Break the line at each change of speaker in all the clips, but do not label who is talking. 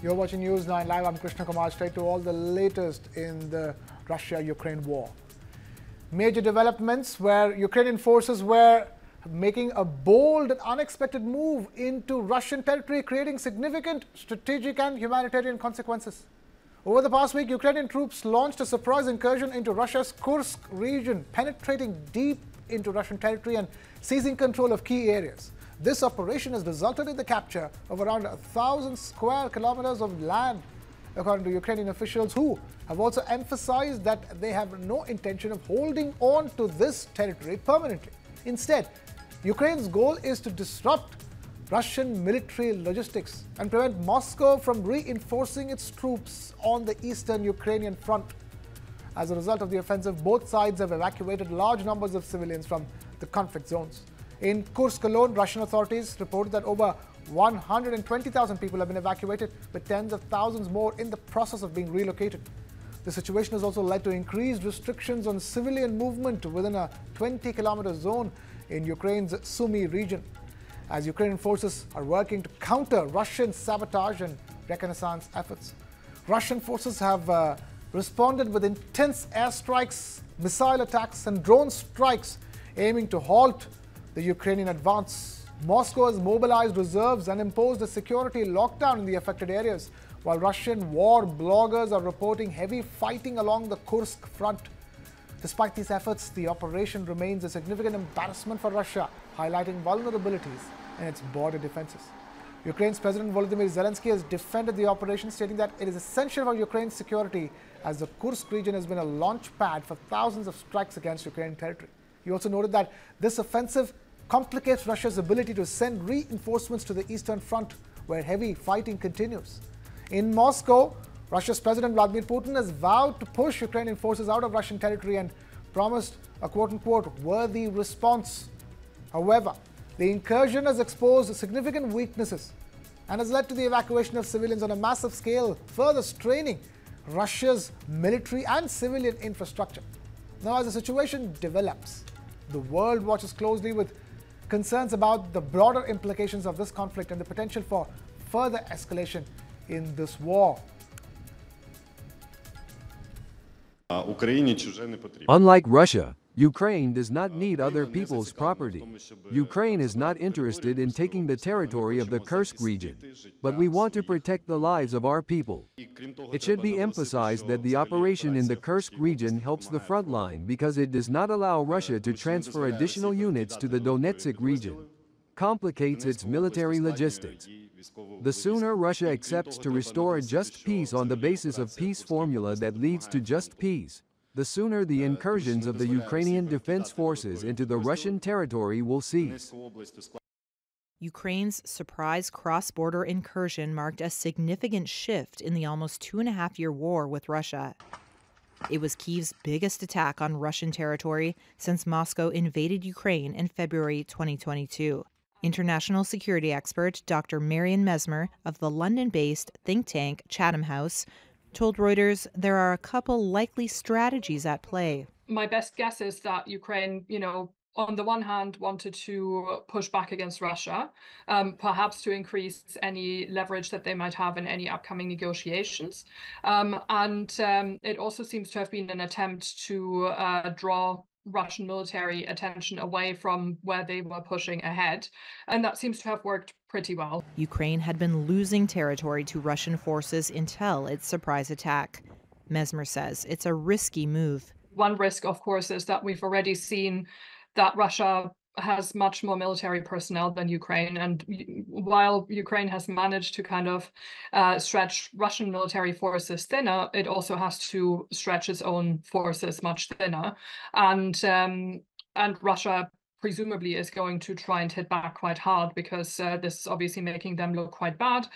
You're watching News9 Live. I'm Krishna Kumar. Straight to all the latest in the Russia-Ukraine war. Major developments where Ukrainian forces were making a bold and unexpected move into Russian territory, creating significant strategic and humanitarian consequences. Over the past week, Ukrainian troops launched a surprise incursion into Russia's Kursk region, penetrating deep into Russian territory and seizing control of key areas. This operation has resulted in the capture of around 1,000 square kilometers of land, according to Ukrainian officials, who have also emphasized that they have no intention of holding on to this territory permanently. Instead, Ukraine's goal is to disrupt Russian military logistics and prevent Moscow from reinforcing its troops on the eastern Ukrainian front. As a result of the offensive, both sides have evacuated large numbers of civilians from the conflict zones. In Kursk alone, Russian authorities reported that over 120,000 people have been evacuated, with tens of thousands more in the process of being relocated. The situation has also led to increased restrictions on civilian movement within a 20-kilometer zone in Ukraine's Sumy region, as Ukrainian forces are working to counter Russian sabotage and reconnaissance efforts. Russian forces have responded with intense airstrikes, missile attacks and drone strikes, aiming to halt the Ukrainian advance. Moscow has mobilized reserves and imposed a security lockdown in the affected areas, while Russian war bloggers are reporting heavy fighting along the Kursk front. Despite these efforts, the operation remains a significant embarrassment for Russia, highlighting vulnerabilities in its border defenses. Ukraine's President Volodymyr Zelensky has defended the operation, stating that it is essential for Ukraine's security, as the Kursk region has been a launch pad for thousands of strikes against Ukrainian territory. He also noted that this offensive complicates Russia's ability to send reinforcements to the eastern front, where heavy fighting continues. In Moscow, Russia's President Vladimir Putin has vowed to push Ukrainian forces out of Russian territory and promised a quote-unquote worthy response. However, the incursion has exposed significant weaknesses and has led to the evacuation of civilians on a massive scale, further straining Russia's military and civilian infrastructure. Now, as the situation develops, the world watches closely with concerns about the broader implications of this conflict and the potential for further escalation in this war.
Unlike Russia, Ukraine does not need other people's property. Ukraine is not interested in taking the territory of the Kursk region, but we want to protect the lives of our people. It should be emphasized that the operation in the Kursk region helps the front line because it does not allow Russia to transfer additional units to the Donetsk region, complicates its military logistics. The sooner Russia accepts to restore a just peace on the basis of peace formula that leads to just peace, the sooner the incursions of the Ukrainian defense forces into the Russian territory will cease.
Ukraine's surprise cross-border incursion marked a significant shift in the almost 2.5-year war with Russia. It was Kyiv's biggest attack on Russian territory since Moscow invaded Ukraine in February 2022. International security expert Dr. Marian Mezmer of the London-based think tank Chatham House told Reuters there are a couple likely strategies at play.
My best guess is that Ukraine, on the one hand, wanted to push back against Russia, perhaps to increase any leverage that they might have in any upcoming negotiations. It also seems to have been an attempt to draw Russian military attention away from where they were pushing ahead. And that seems to have worked pretty well.
Ukraine had been losing territory to Russian forces until its surprise attack. Mezmer says it's a risky move.
One risk, of course, is that we've already seen that Russia has much more military personnel than Ukraine. And while Ukraine has managed to kind of stretch Russian military forces thinner, it also has to stretch its own forces much thinner. And Russia presumably is going to try and hit back quite hard, because this is obviously making them look quite bad.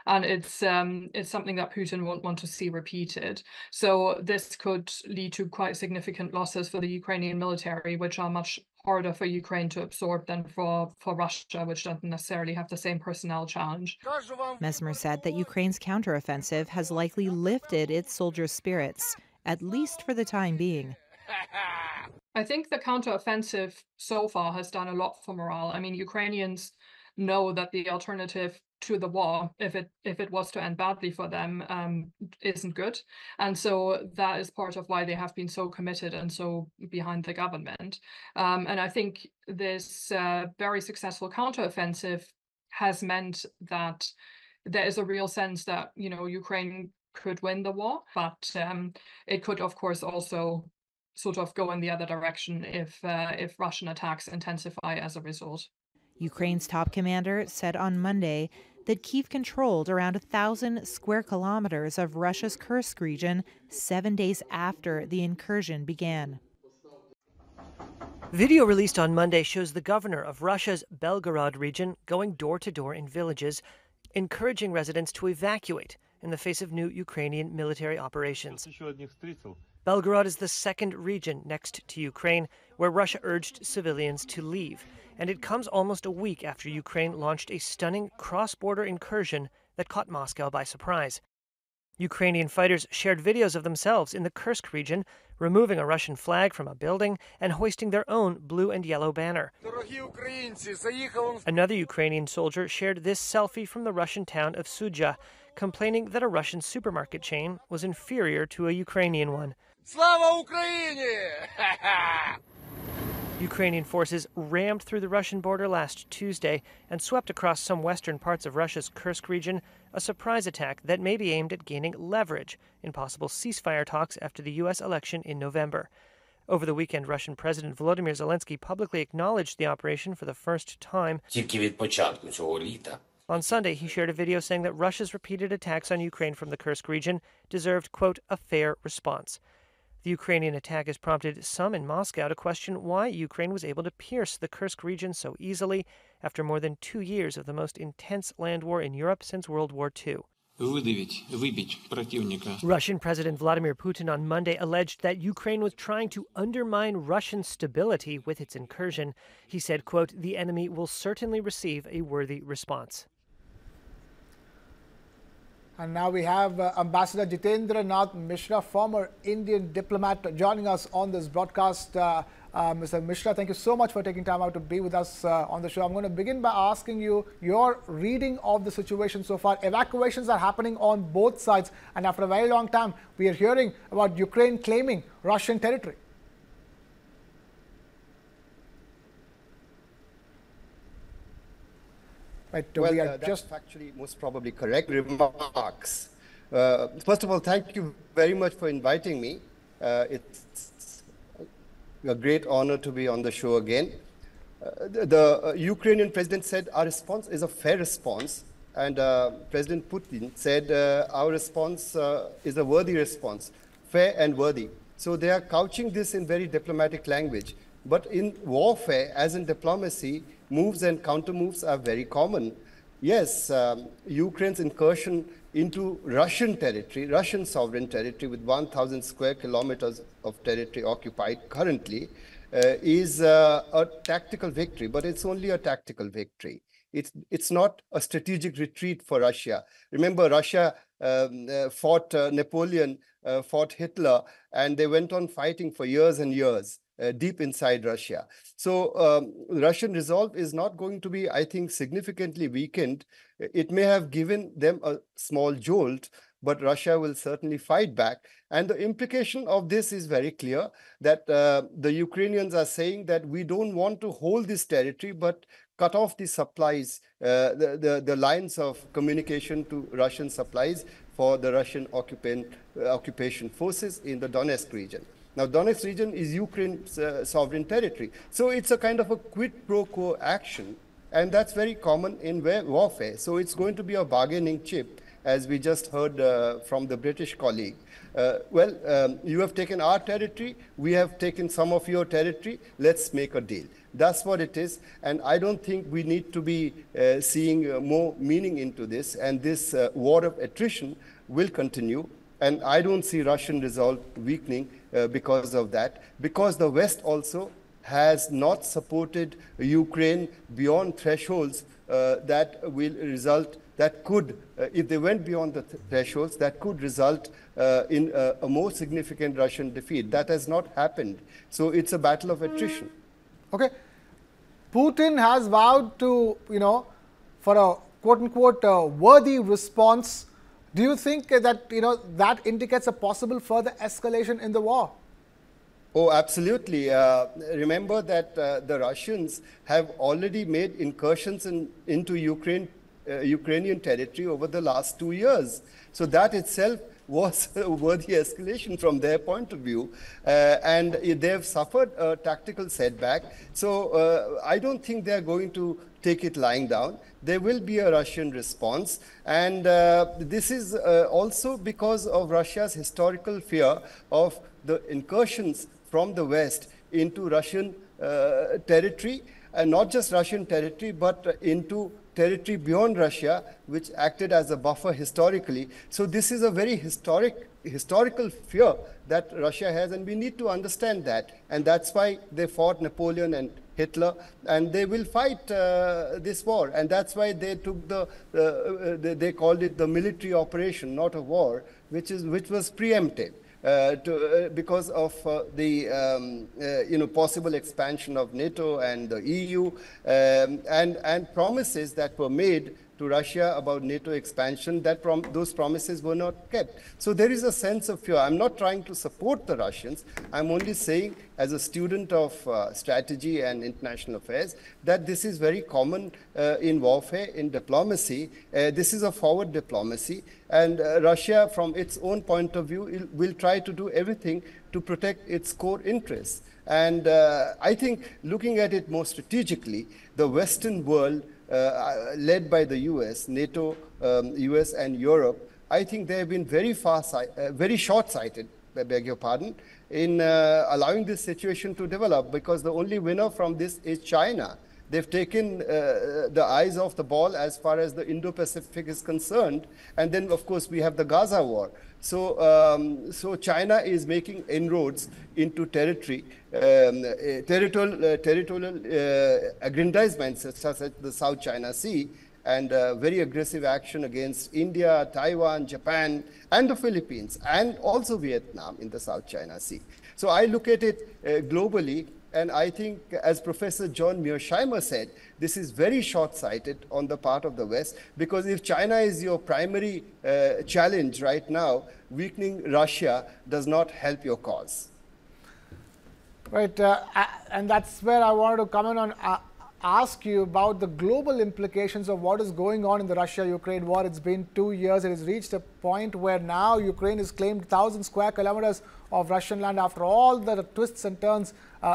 And it's something that Putin won't want to see repeated. So this could lead to quite significant losses for the Ukrainian military, which are much harder for Ukraine to absorb than for Russia, which doesn't necessarily have the same personnel challenge.
Mezmer said that Ukraine's counteroffensive has likely lifted its soldiers' spirits, at least for the time being.
I think the counteroffensive so far has done a lot for morale. I mean, Ukrainians know that the alternative to the war, if it was to end badly for them, isn't good. And so that is part of why they have been so committed and so behind the government. And I think this very successful counteroffensive has meant that there is a real sense that, Ukraine could win the war, but it could, of course, also sort of go in the other direction if Russian attacks intensify as a result.
Ukraine's top commander said on Monday that Kyiv controlled around 1,000 square kilometers of Russia's Kursk region 7 days after the incursion began.
Video released on Monday shows the governor of Russia's Belgorod region going door to door in villages, encouraging residents to evacuate in the face of new Ukrainian military operations. Belgorod is the second region next to Ukraine where Russia urged civilians to leave, and it comes almost a week after Ukraine launched a stunning cross-border incursion that caught Moscow by surprise. Ukrainian fighters shared videos of themselves in the Kursk region, removing a Russian flag from a building and hoisting their own blue and yellow banner. Another Ukrainian soldier shared this selfie from the Russian town of Sudzha, complaining that a Russian supermarket chain was inferior to a Ukrainian one.
Slava Ukraini!
Ukrainian forces rammed through the Russian border last Tuesday and swept across some western parts of Russia's Kursk region, a surprise attack that may be aimed at gaining leverage in possible ceasefire talks after the U.S. election in November. Over the weekend, Russian President Volodymyr Zelensky publicly acknowledged the operation for the first time. On Sunday, he shared a video saying that Russia's repeated attacks on Ukraine from the Kursk region deserved, quote, a fair response. The Ukrainian attack has prompted some in Moscow to question why Ukraine was able to pierce the Kursk region so easily after more than 2 years of the most intense land war in Europe since World War II. Russian President Vladimir Putin on Monday alleged that Ukraine was trying to undermine Russian stability with its incursion. He said, quote, the enemy will certainly receive a worthy response.
And now we have Ambassador Jitendra Nath Mishra, former Indian diplomat, joining us on this broadcast. Mr. Mishra, thank you so much for taking time out to be with us on the show. I'm going to begin by asking you your reading of the situation so far. Evacuations are happening on both sides, and after a very long time, we are hearing about Ukraine claiming Russian territory.
Right, well, that's actually most probably correct remarks. First of all, thank you very much for inviting me. It's a great honor to be on the show again. The Ukrainian president said our response is a fair response, and President Putin said our response is a worthy response, fair and worthy. So they are couching this in very diplomatic language. But in warfare, as in diplomacy, moves and counter-moves are very common. Yes, Ukraine's incursion into Russian territory, Russian sovereign territory with 1,000 square kilometers of territory occupied currently is a tactical victory, but it's only a tactical victory. It's not a strategic retreat for Russia. Remember, Russia fought Napoleon, fought Hitler, and they went on fighting for years and years. Deep inside Russia. So Russian resolve is not going to be, I think, significantly weakened. It may have given them a small jolt, but Russia will certainly fight back. And the implication of this is very clear, that the Ukrainians are saying that we don't want to hold this territory, but cut off the supplies, the lines of communication to Russian supplies for the Russian occupation forces in the Donetsk region. Now, Donetsk region is Ukraine's sovereign territory. So it's a kind of a quid pro quo action, and that's very common in warfare. So it's going to be a bargaining chip, as we just heard from the British colleague. You have taken our territory, we have taken some of your territory, let's make a deal. That's what it is, and I don't think we need to be seeing more meaning into this, and this war of attrition will continue. And I don't see Russian resolve weakening because of that, because the West also has not supported Ukraine beyond thresholds that will result, that could, if they went beyond the thresholds, that could result in a more significant Russian defeat. That has not happened. So it's a battle of attrition.
Okay. Putin has vowed to, for a quote-unquote worthy response. Do you think that that indicates a possible further escalation in the war?
Oh, absolutely. Remember that the Russians have already made incursions into Ukrainian territory over the last 2 years. So that itself was a worthy escalation from their point of view. And they've suffered a tactical setback. So I don't think they're going to take it lying down. There will be a Russian response. And this is also because of Russia's historical fear of the incursions from the West into Russian territory, and not just Russian territory, but into territory beyond Russia, which acted as a buffer historically. So this is a very historical fear that Russia has, and we need to understand that. And that's why they fought Napoleon and Hitler, and they will fight this war. And that's why they took they called it the military operation, not a war, which was preemptive. Because of the possible expansion of NATO and the EU, and promises that were made to Russia about NATO expansion, those promises were not kept. So there is a sense of fear. I'm not trying to support the Russians. I'm only saying, as a student of strategy and international affairs, that this is very common in warfare, in diplomacy. This is a forward diplomacy. And Russia, from its own point of view, will try to do everything to protect its core interests. And I think, looking at it more strategically, the Western world, led by the US, NATO, US and Europe, I think they have been very short-sighted, I beg your pardon, in allowing this situation to develop, because the only winner from this is China. They've taken the eyes off the ball as far as the Indo-Pacific is concerned. And then, of course, we have the Gaza war. So China is making inroads into territorial aggrandizements such as the South China Sea, and very aggressive action against India, Taiwan, Japan, and the Philippines, and also Vietnam in the South China Sea. So I look at it globally, and I think, as Professor John Mearsheimer said, this is very short-sighted on the part of the West, because if China is your primary challenge right now, weakening Russia does not help your cause.
Right, and that's where I wanted to come in on, ask you about the global implications of what is going on in the Russia-Ukraine war. It's been 2 years. It has reached a point where now Ukraine has claimed 1,000 square kilometers of Russian land after all the twists and turns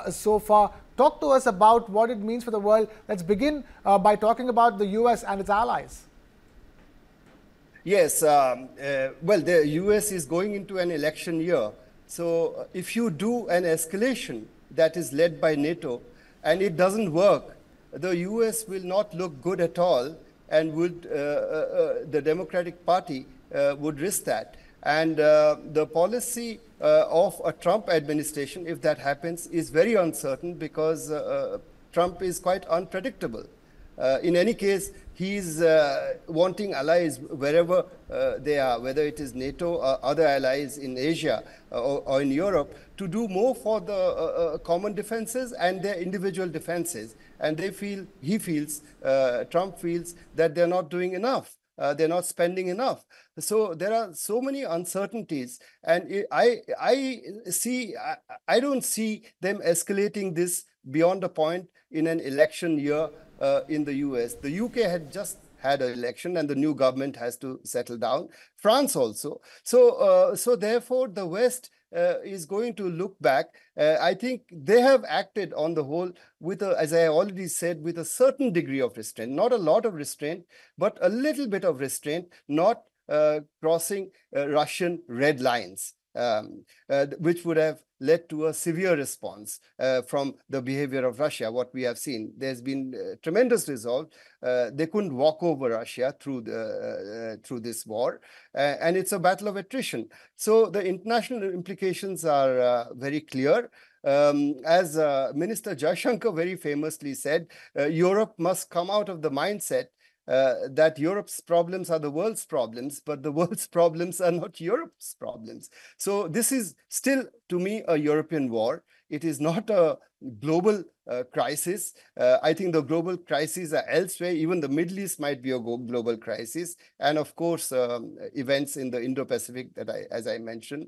so far. Talk to us about what it means for the world. Let's begin by talking about the US and its allies.
Yes, well, the US is going into an election year. So if you do an escalation that is led by NATO and it doesn't work, the US will not look good at all, and would the Democratic Party would risk that. And the policy of a Trump administration, if that happens, is very uncertain, because Trump is quite unpredictable. In any case, he's wanting allies wherever they are, whether it is NATO or other allies in Asia or in Europe, to do more for the common defenses and their individual defenses. And Trump feels that they're not doing enough. They're not spending enough. So there are so many uncertainties, and I don't see them escalating this beyond a point in an election year in the US. The UK had just had an election, and the new government has to settle down. France also. So therefore, the West is going to look back. I think they have acted on the whole with, as I already said, with a certain degree of restraint, not a lot of restraint, but a little bit of restraint, not crossing Russian red lines, which would have led to a severe response from the behavior of Russia. What we have seen, there's been tremendous resolve. They couldn't walk over Russia through this war, and it's a battle of attrition. So the international implications are very clear. As Minister Jaishankar very famously said, Europe must come out of the mindset that Europe's problems are the world's problems, but the world's problems are not Europe's problems. So this is still, to me, a European war. It is not a global crisis. I think the global crises are elsewhere. Even the Middle East might be a global crisis. And of course, events in the Indo-Pacific that as I mentioned.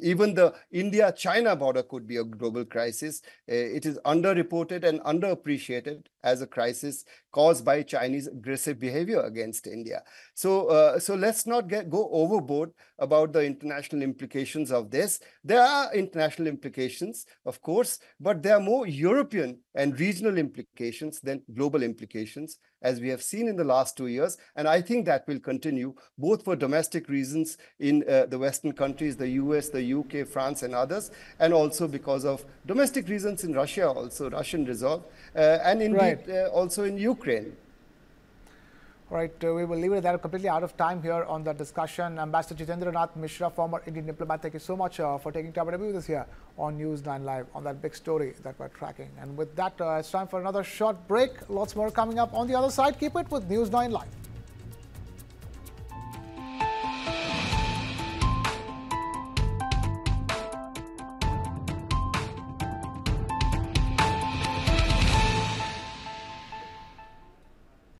Even the India-China border could be a global crisis. It is underreported and underappreciated as a crisis caused by Chinese aggressive behavior against India. So, so let's not go overboard about the international implications of this. There are international implications, of course, but there are more European and regional implications than global implications, as we have seen in the last 2 years. And I think that will continue, both for domestic reasons in the Western countries, the US, the UK, France, and others, and also because of domestic reasons in Russia, also Russian resolve, and indeed also in Ukraine.
All right, we will leave it at that. Completely out of time here on the discussion. Ambassador Jitendranath Mishra, former Indian diplomat, thank you so much for taking time to be with us here on News9 Live on that big story that we're tracking. And with that, it's time for another short break. Lots more coming up on the other side. Keep it with News9 Live.